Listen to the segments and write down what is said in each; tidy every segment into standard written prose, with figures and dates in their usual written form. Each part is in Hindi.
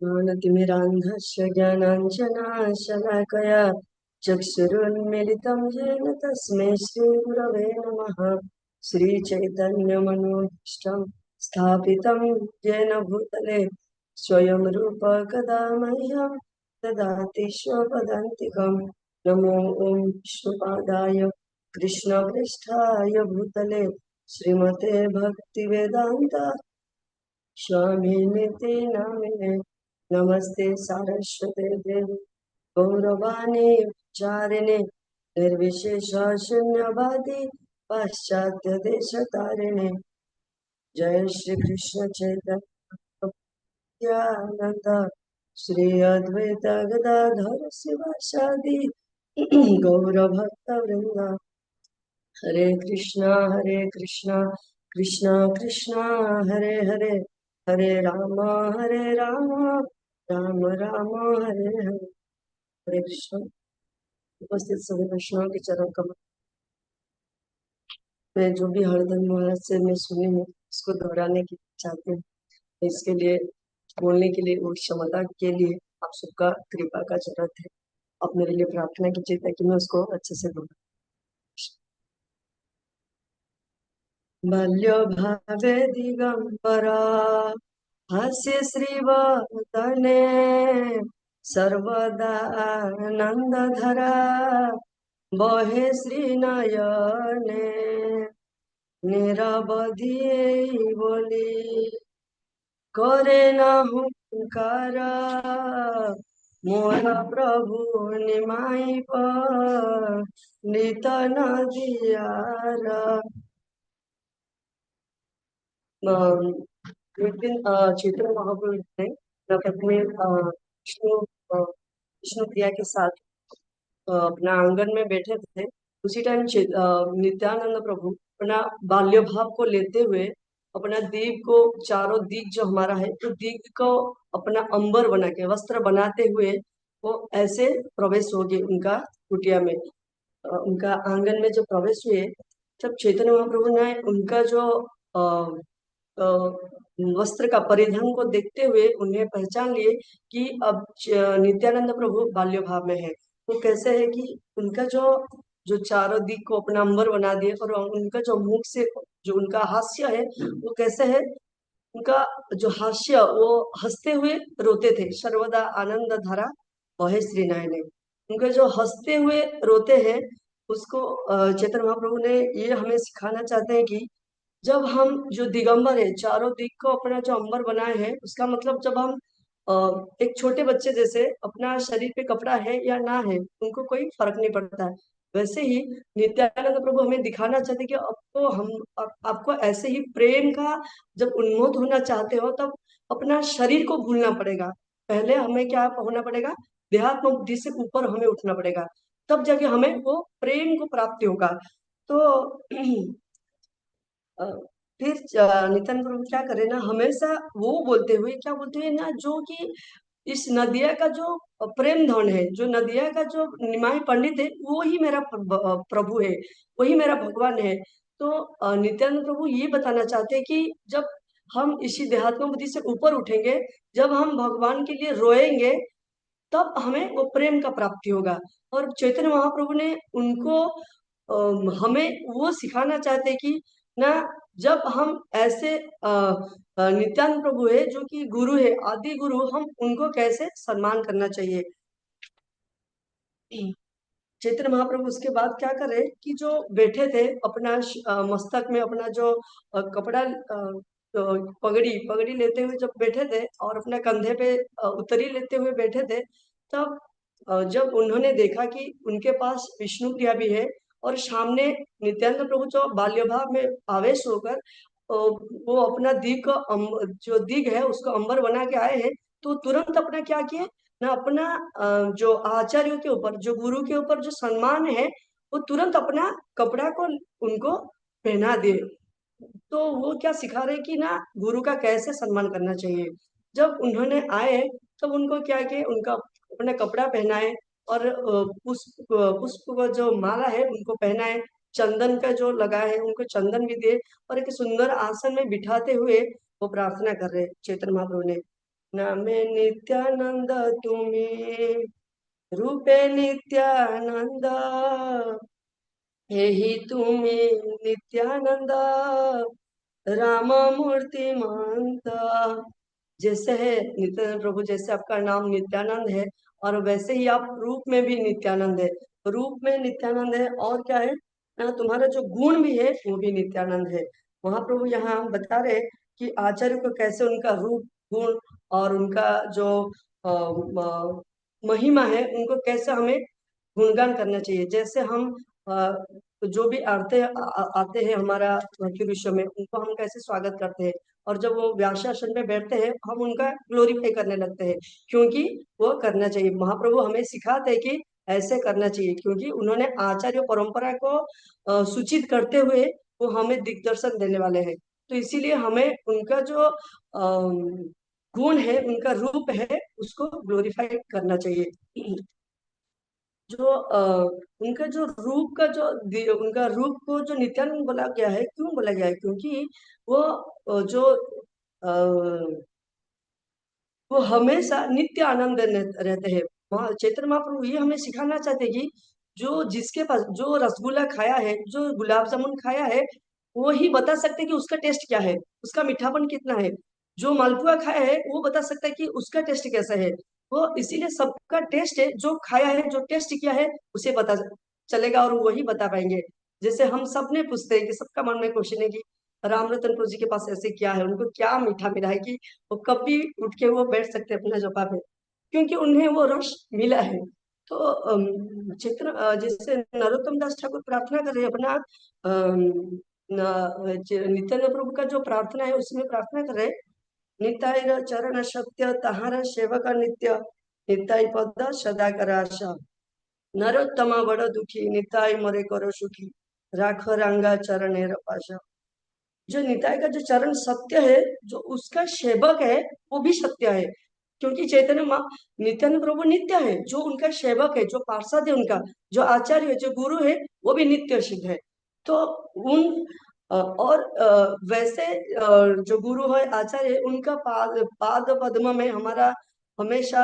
ज्ञानतिमिरान्धस्य ज्ञानाञ्जनाशलाकया चक्षुरुन्मिलितं येन तस्मै श्रीगुरवे नमः। श्रीचैतन्यमनोभीष्टं स्थापितं येन भूतले स्वयं रूप कदा मह्यं ददाति स्वपदान्तिकं। नमो ॐ विष्णुपादाय कृष्णपृष्ठाय भूतले श्रीमते भक्तिवेदान्त स्वामिनिति नामिने। नमस्ते सारस्वते देवी गौरवाणी चारिणे निर्विशेष शून्यवादी पाश्चात्य देश तारिणे। जय श्री कृष्ण चैतन्य नित्यानंद श्री अद्वैत गदाधर शिवासादि गौर भक्त वृंदा। हरे कृष्णा कृष्णा कृष्णा हरे हरे, हरे राम राम राम हरे हरे। हरे कृष्ण। उपस्थित सभी वैष्णव के चरण कमल में जो भी हरदम महाराज से मैं सुनी हूँ उसको दोहराने की चाहती हूँ। इसके लिए बोलने के लिए और क्षमता के लिए आप सबका कृपा का जरूरत है। आप मेरे लिए प्रार्थना कीजिए ताकि मैं उसको अच्छे से दोहरा। बाल्यो भावे दिगंबरा हास्य श्रीवदने सर्वदा आनंदधरा बहे श्रीनयने निरवधि बोली करे न हुंकार मोर प्रभु निमाई पर नित नदियार। एक दिन चैतन्य महाप्रभु ने नवरात्र में विष्णु प्रिया के साथ अपना आंगन में बैठे थे। उसी टाइम नित्यानंद प्रभु अपना बाल्य भाव को लेते हुए अपना दीप को चारों दिक जो हमारा है तो दिक को अपना अंबर बना के वस्त्र बनाते हुए वो ऐसे प्रवेश हो गए उनका कुटिया में। उनका आंगन में जो प्रवेश हुए तब चैतन्य महाप्रभु ने उनका जो अ, वस्त्र का परिधान को देखते हुए उन्हें पहचान लिए कि अब नित्यानंद प्रभु बाल्य भाव में है। वो कैसे है कि उनका जो जो चारों दिक को अपना अंबर बना दिए और उनका जो मुख से जो उनका हास्य है वो कैसे है। उनका जो हास्य वो हंसते हुए रोते थे। सर्वदा आनंद धारा बहे श्री नयने। उनके जो हंसते हुए रोते हैं उसको चैतन्य महाप्रभु ने ये हमें सिखाना चाहते हैं कि जब हम जो दिगंबर है चारों दिक को अपना जो अंबर बनाए हैं उसका मतलब जब हम एक छोटे बच्चे जैसे अपना शरीर पे कपड़ा है या ना है उनको कोई फर्क नहीं पड़ता है। वैसे ही नित्यानंद प्रभु हमें दिखाना चाहते कि आपको आपको ऐसे ही प्रेम का जब उन्मोद होना चाहते हो तब अपना शरीर को भूलना पड़ेगा। पहले हमें क्या होना पड़ेगा, देहात्म बुद्धि से ऊपर हमें उठना पड़ेगा, तब जाके हमें वो प्रेम को प्राप्ति होगा। तो अ, फिर नित्यानंद प्रभु क्या करे ना हमेशा वो बोलते हुए क्या बोलते हैं ना जो कि इस नदिया का जो प्रेम धन है, जो नदिया का जो निमाई पंडित है वो ही मेरा प्रभु है, वही मेरा भगवान है। तो नित्यानंद प्रभु ये बताना चाहते हैं कि जब हम इसी देहात्म बुद्धि से ऊपर उठेंगे, जब हम भगवान के लिए रोएंगे तब हमें वो प्रेम का प्राप्ति होगा। और चैतन्य महाप्रभु ने उनको हमें वो सिखाना चाहते कि ना जब हम ऐसे नित्यानंद प्रभु है जो कि गुरु है आदि गुरु, हम उनको कैसे सम्मान करना चाहिए। चैतन्य महाप्रभु उसके बाद क्या करे कि जो बैठे थे अपना मस्तक में अपना जो कपड़ा पगड़ी पगड़ी लेते हुए जब बैठे थे और अपने कंधे पे उतरी लेते हुए बैठे थे तब जब उन्होंने देखा कि उनके पास विष्णु प्रिया भी है और सामने नित्यानंद प्रभु जो बाल्य भाव में आवेश होकर वो अपना दिग को जो दिग है उसको अंबर बना के आए हैं। तो तुरंत अपना क्या किए ना अपना जो आचार्यों के ऊपर जो गुरु के ऊपर जो सम्मान है वो तुरंत अपना कपड़ा को उनको पहना दे। तो वो क्या सिखा रहे कि ना गुरु का कैसे सम्मान करना चाहिए। जब उन्होंने आए तब उनको क्या किए उनका अपना कपड़ा पहनाए और पुष्प पुष्प का जो माला है उनको पहनाए, चंदन का जो लगा है उनको चंदन भी दिए और एक सुंदर आसन में बिठाते हुए वो प्रार्थना कर रहे चैतन्य महाप्रभु ने। नामे नित्यानंद तुम्हें रूपे नित्यानंद, हे ही तुम्हें नित्यानंद राम मूर्तिमंत। जैसे है नित्यानंद प्रभु, जैसे आपका नाम नित्यानंद है और वैसे ही आप रूप में भी नित्यानंद है। रूप में नित्यानंद है और क्या है तुम्हारा जो गुण भी है वो भी नित्यानंद है। महाप्रभु यहाँ हम बता रहे हैं कि आचार्य को कैसे उनका रूप गुण और उनका जो महिमा है उनको कैसे हमें गुणगान करना चाहिए। जैसे हम जो भी आते हैं हमारा भक्ति विश्व में, उनको हम कैसे स्वागत करते हैं और जब वो व्यासासन पे बैठते हैं हम उनका ग्लोरीफाई करने लगते हैं, क्योंकि वो करना चाहिए। महाप्रभु हमें सिखाते हैं कि ऐसे करना चाहिए, क्योंकि उन्होंने आचार्य परंपरा को सूचित करते हुए वो हमें दिग्दर्शन देने वाले हैं। तो इसीलिए हमें उनका जो गुण है, उनका रूप है, उसको ग्लोरीफाई करना चाहिए। जो उनका जो रूप का जो उनका रूप को जो नित्यानंद बोला गया है, क्यों बोला गया है? क्योंकि वो जो वो हमेशा नित्य आनंद रहते हैं। चैतन्य महाप्रभु ये हमें सिखाना चाहते हैं कि जो जिसके पास जो रसगुल्ला खाया है, जो गुलाब जामुन खाया है, वो ही बता सकते हैं कि उसका टेस्ट क्या है, उसका मीठापन कितना है। जो मालपुआ खाया है वो बता सकता है कि उसका टेस्ट कैसा है। वो इसीलिए सबका टेस्ट है, जो खाया है, जो टेस्ट किया है, उसे पता चलेगा और वही बता पाएंगे। जैसे हम सब ने पूछते हैं कि सबका मन में क्वेश्चन है कि राम रतन प्रभु जी के पास ऐसे क्या है, उनको क्या मीठा मिला है कि वो कभी उठ के वो बैठ सकते हैं अपना जगह पे, क्योंकि उन्हें वो रस मिला है। तो जैसे नरोत्तम दास ठाकुर प्रार्थना कर रहे हैं अपना नित्यानंद प्रभु का जो प्रार्थना है उसमें प्रार्थना कर रहे हैं, निताई चरण सत्य तहारा सेवक नित्य, निताई पद सदा कराशा, नरोत्तम बड़ दुखी निताई मरे करो सुखी, राख रंगा चरण पाशा। जो निताय का जो चरण सत्य है, जो उसका सेवक है वो भी सत्य है, क्योंकि चैतन्य नित्यानंद प्रभु नित्य है। जो उनका सेवक है, जो पार्षद है, उनका जो आचार्य है, जो गुरु है, वो भी नित्य सिद्ध है। तो उन और वैसे जो गुरु है, आचार्य है, उनका पाद पद्म में हमारा हमेशा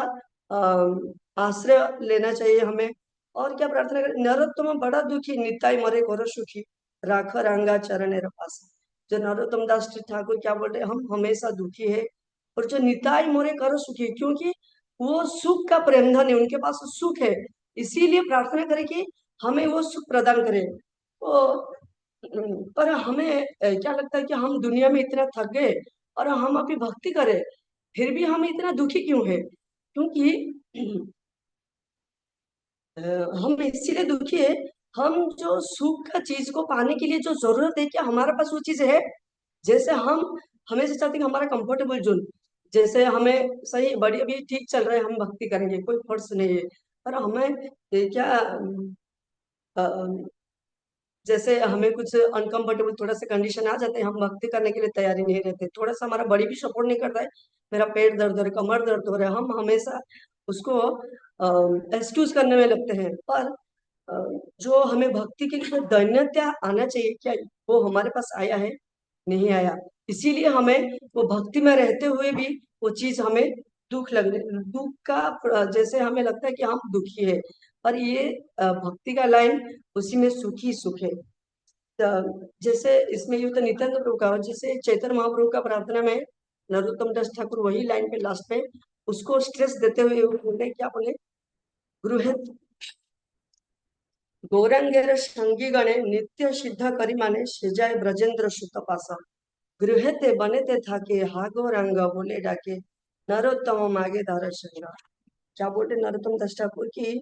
आश्रय लेना चाहिए हमें। और क्या प्रार्थना करें, नरोत्तम बड़ा दुखी निताई मरे करो सुखी, राख रंगा चरण पास। जो नरोत्तम दास ठाकुर क्या बोल रहे हैं, हम हमेशा दुखी है और जो निताई मोरे करो सुखी, क्योंकि वो सुख का प्रेमधन है, उनके पास सुख है। इसीलिए प्रार्थना करें कि हमें वो सुख प्रदान करे। तो पर हमें क्या लगता है कि हम दुनिया में इतना थक गए और हम अभी भक्ति करें, फिर भी हम इतना दुखी क्यों है? क्योंकि हम इसीलिए दुखी है, हम जो सुख का चीज को पाने के लिए जो जरूरत है, क्या हमारे पास वो चीज है? जैसे हम हमेशा चाहते हैं कि हमारा कंफर्टेबल जोन, जैसे हमें सही बड़ी अभी ठीक चल रहा है, हम भक्ति करेंगे, कोई फोर्स नहीं है। पर हमें क्या जैसे हमें कुछ अनकंफर्टेबल थोड़ा सा कंडीशन आ जाते हैं, हम भक्ति करने के लिए तैयारी नहीं रहते, थोड़ा सा हमारा बॉडी भी सपोर्ट नहीं करता है, मेरा पेट दर्द हो रहा है, कमर दर्द हो रहा है, हम हमेशा उसको एक्सक्यूज करने में लगते हैं। पर जो हमें भक्ति के लिए दैन्यता आना चाहिए, क्या वो हमारे पास आया है? नहीं आया। इसीलिए हमें वो भक्ति में रहते हुए भी वो चीज हमें दुख का जैसे हमें लगता है कि हम दुखी है, पर ये भक्ति का लाइन उसी में सुखी सुख है। जैसे इसमें युक्त नित्यानंद प्रभु का, जैसे चैतन्य महाप्रभु का प्रार्थना में नरोत्तम दास ठाकुर वही लाइन पे लास्ट पे उसको स्ट्रेस देते हुए बोले, क्या बोले, गृह गौरांगेर संगी गणे नित्य सिद्ध करी माने सेजाय ब्रजेंद्र सुत पासा, गृहते बनेते थाके हा गौरांग बोले डाके, नरोत्तम मागे धार संगा। क्या बोलते नरोत्तम दास ठाकुर की,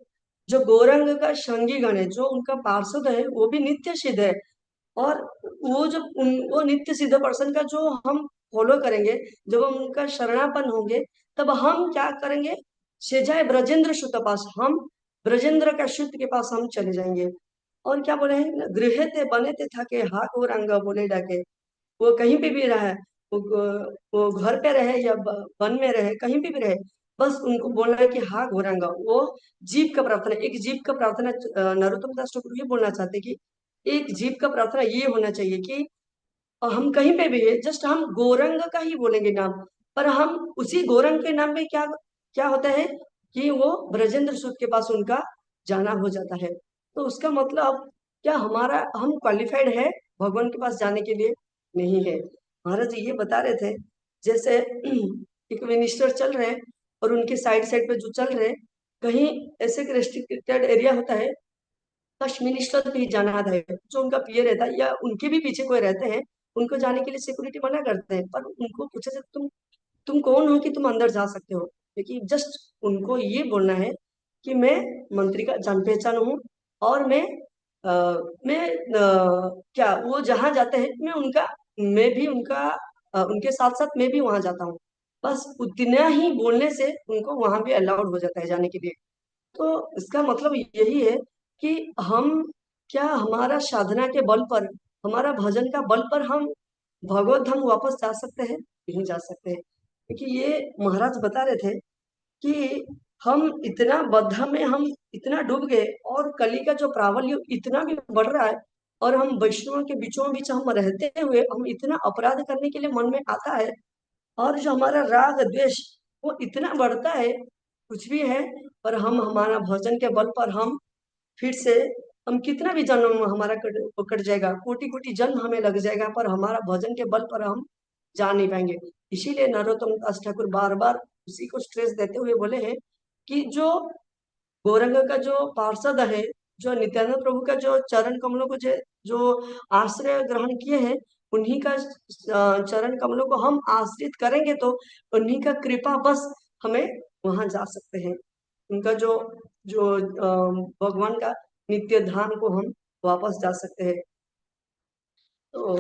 जो गौरांग का संगी गण है, जो उनका पार्षद है, वो भी नित्य सिद्ध है। और वो जब वो नित्य सिद्ध पर्सन का जो हम फॉलो करेंगे, जब हम उनका शरणापन होंगे, तब हम क्या करेंगे, सेजाए ब्रजेंद्र सुत पास, हम ब्रजेंद्र का शुद्ध के पास हम चले जाएंगे। और क्या बोले हैं, गृह थे बने थे थके हा को रंग बोले डाके। वो कहीं पे भी रहे, वो घर पे रहे या वन में रहे, कहीं पे भी रहे, बस उनको बोलना है कि हाँ घोरंगा। वो जीव का प्रार्थना, एक जीव का प्रार्थना नरोत्तम दास ठाकुर ये बोलना चाहते कि एक जीव का प्रार्थना ये होना चाहिए कि हम कहीं पे भी है, जस्ट हम गौरंग का ही बोलेंगे नाम, पर हम उसी गौरंग के नाम में क्या क्या होता है कि वो ब्रजेंद्र सूत के पास उनका जाना हो जाता है। तो उसका मतलब क्या हमारा हम क्वालिफाइड है भगवान के पास जाने के लिए? नहीं है। महाराज जी ये बता रहे थे, जैसे एक मिनिस्टर चल रहे हैं और उनके साइड साइड पे जो चल रहे हैं, कहीं ऐसे रेस्ट्रिक्टेड एरिया होता है, फर्स्ट मिनिस्टर भी जाना है, जो उनका पीए रहता है या उनके भी पीछे कोई रहते हैं, उनको जाने के लिए सिक्योरिटी मना करते हैं, पर उनको पूछा जाए तुम कौन हो कि तुम अंदर जा सकते हो? क्योंकि जस्ट उनको ये बोलना है कि मैं मंत्री का जान पहचान हूँ, और मैं क्या वो जहाँ जाते हैं मैं भी उनके साथ साथ मैं भी वहां जाता हूँ। बस उतना ही बोलने से उनको वहां भी अलाउड हो जाता है जाने के लिए। तो इसका मतलब यही है कि हम क्या हमारा साधना के बल पर, हमारा भजन का बल पर हम भगवत धाम वापस जा सकते हैं? नहीं जा सकते हैं, क्योंकि ये महाराज बता रहे थे कि हम इतना बद्धा में हम इतना डूब गए, और कली का जो प्राबल्य इतना भी बढ़ रहा है, और हम वैष्णव के बीचों बीच हम रहते हुए हम इतना अपराध करने के लिए मन में आता है, और जो हमारा राग द्वेष वो इतना बढ़ता है, कुछ भी है, पर हम हमारा भजन के बल पर हम फिर से, हम कितना भी जन्म हमारा कट जाएगा, कोटि कोटि जन्म हमें लग जाएगा, पर हमारा भजन के बल पर हम जा नहीं पाएंगे। इसीलिए नरोत्तम दास ठाकुर बार बार उसी को स्ट्रेस देते हुए बोले हैं कि जो गौरंग का जो पार्षद है, जो नित्यानंद प्रभु का जो चरण कमलों को जो आश्रय ग्रहण किए हैं, उन्हीं का चरण कमलों को हम आश्रित करेंगे तो उन्हीं का कृपा बस हमें वहां जा सकते हैं। उनका जो जो भगवान का नित्य धाम को हम वापस जा सकते हैं। तो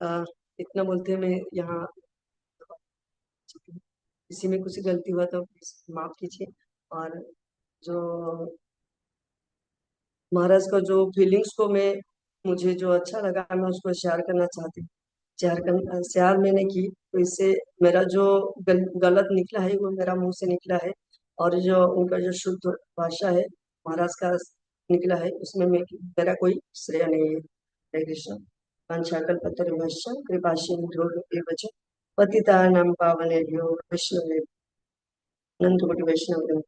अ, इतना बोलते हैं, मैं यहाँ किसी में कुछ गलती हुआ तो प्लीज माफ कीजिए। और जो महाराज का जो फीलिंग्स को मैं, मुझे जो अच्छा लगा मैं उसको शेयर करना चाहती हूँ। शेयर मैंने की तो इससे मेरा जो गलत निकला है वो मेरा मुंह से निकला है, और जो उनका जो शुद्ध भाषा है महाराज का निकला है, उसमें मेरा कोई श्रेय नहीं है। हरे कृष्ण। पंचाकल्पतरुभ्यश्च कृपा सिंधु एव च पतितानां पावनेभ्यो वैष्णवेभ्यो नंदकोटि वैष्णव।